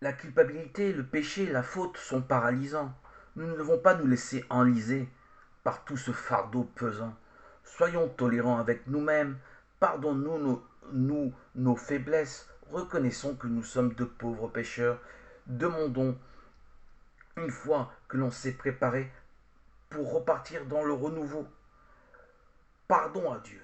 La culpabilité, le péché, la faute sont paralysants. Nous ne devons pas nous laisser enliser par tout ce fardeau pesant. Soyons tolérants avec nous-mêmes. Pardonnons nos faiblesses. Reconnaissons que nous sommes de pauvres pécheurs. Demandons, une fois que l'on s'est préparé pour repartir dans le renouveau, pardon à Dieu.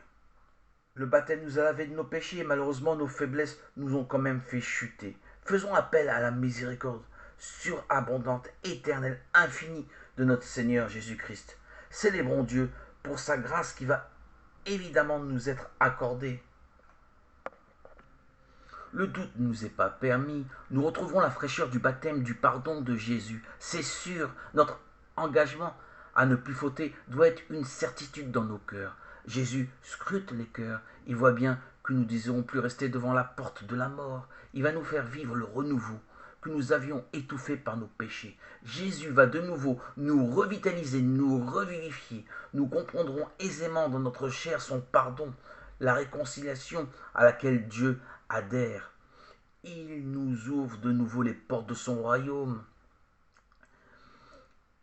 Le baptême nous a lavé de nos péchés et malheureusement nos faiblesses nous ont quand même fait chuter. Faisons appel à la miséricorde surabondante, éternelle, infinie de notre Seigneur Jésus-Christ. Célébrons Dieu pour sa grâce qui va évidemment nous être accordée. Le doute ne nous est pas permis. Nous retrouvons la fraîcheur du baptême, du pardon de Jésus. C'est sûr, notre engagement à ne plus fauter doit être une certitude dans nos cœurs. Jésus scrute les cœurs. Il voit bien que nous ne désirons plus rester devant la porte de la mort. Il va nous faire vivre le renouveau que nous avions étouffé par nos péchés. Jésus va de nouveau nous revitaliser, nous revivifier. Nous comprendrons aisément dans notre chair son pardon, la réconciliation à laquelle Dieu adhère. Il nous ouvre de nouveau les portes de son royaume,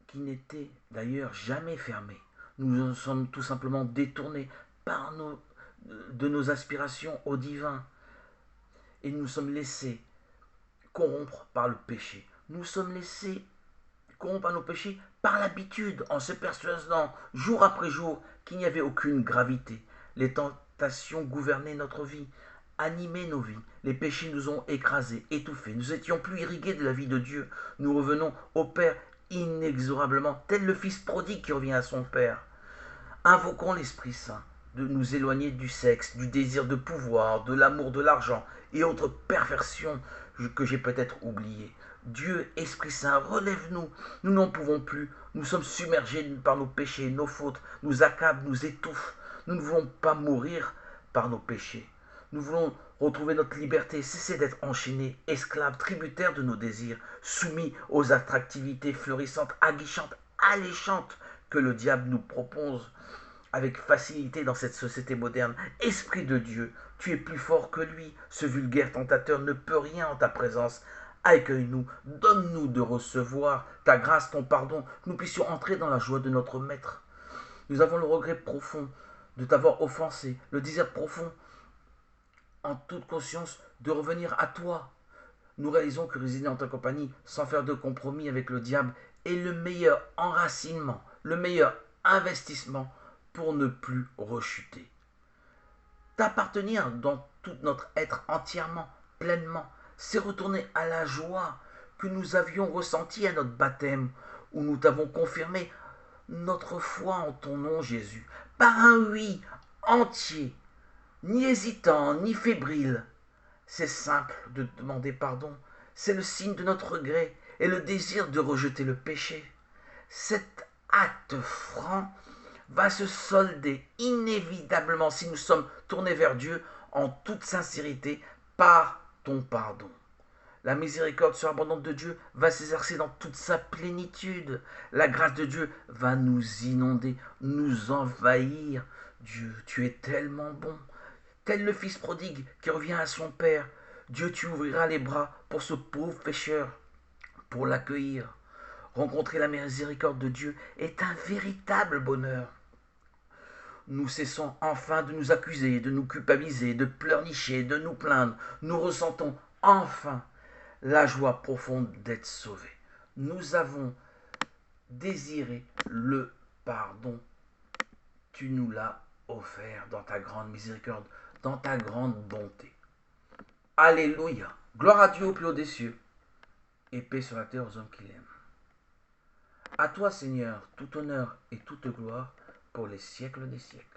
qui n'étaient d'ailleurs jamais fermées. Nous en sommes tout simplement détournés de nos aspirations au divin et nous sommes laissés corrompre par le péché. Nous sommes laissés corrompre par nos péchés par l'habitude, en se persuadant jour après jour qu'il n'y avait aucune gravité. Les tentations gouvernaient notre vie, animaient nos vies. Les péchés nous ont écrasés, étouffés. Nous étions plus irrigués de la vie de Dieu. Nous revenons au Père inexorablement, tel le Fils prodigue qui revient à son Père. Invoquons l'Esprit Saint de nous éloigner du sexe, du désir de pouvoir, de l'amour de l'argent et autres perversions que j'ai peut-être oubliées. Dieu, Esprit Saint, relève-nous. Nous n'en pouvons plus. Nous sommes submergés par nos péchés, nos fautes, nous accablent, nous étouffent. Nous ne voulons pas mourir par nos péchés. Nous voulons retrouver notre liberté, cesser d'être enchaînés, esclaves, tributaires de nos désirs, soumis aux attractivités fleurissantes, aguichantes, alléchantes que le diable nous propose avec facilité dans cette société moderne. Esprit de Dieu, tu es plus fort que lui. Ce vulgaire tentateur ne peut rien en ta présence. Accueille-nous, donne-nous de recevoir ta grâce, ton pardon, que nous puissions entrer dans la joie de notre Maître. Nous avons le regret profond de t'avoir offensé, le désir profond, en toute conscience, de revenir à toi. Nous réalisons que résider en ta compagnie, sans faire de compromis avec le diable, est le meilleur enracinement, le meilleur investissement pour ne plus rechuter. T'appartenir dans tout notre être entièrement, pleinement, c'est retourner à la joie que nous avions ressentie à notre baptême, où nous t'avons confirmé notre foi en ton nom, Jésus, par un oui entier, ni hésitant, ni fébrile. C'est simple de demander pardon, c'est le signe de notre regret et le désir de rejeter le péché. Cet acte franc va se solder inévitablement si nous sommes tournés vers Dieu en toute sincérité par ton pardon. La miséricorde surabondante de Dieu va s'exercer dans toute sa plénitude. La grâce de Dieu va nous inonder, nous envahir. Dieu, tu es tellement bon. Tel le Fils prodigue qui revient à son Père. Dieu, tu ouvriras les bras pour ce pauvre pécheur, pour l'accueillir. Rencontrer la miséricorde de Dieu est un véritable bonheur. Nous cessons enfin de nous accuser, de nous culpabiliser, de pleurnicher, de nous plaindre. Nous ressentons enfin la joie profonde d'être sauvés. Nous avons désiré le pardon. Tu nous l'as offert dans ta grande miséricorde, dans ta grande bonté. Alléluia. Gloire à Dieu au plus haut des cieux, et paix sur la terre aux hommes qui l'aiment. À toi, Seigneur, tout honneur et toute gloire pour les siècles des siècles.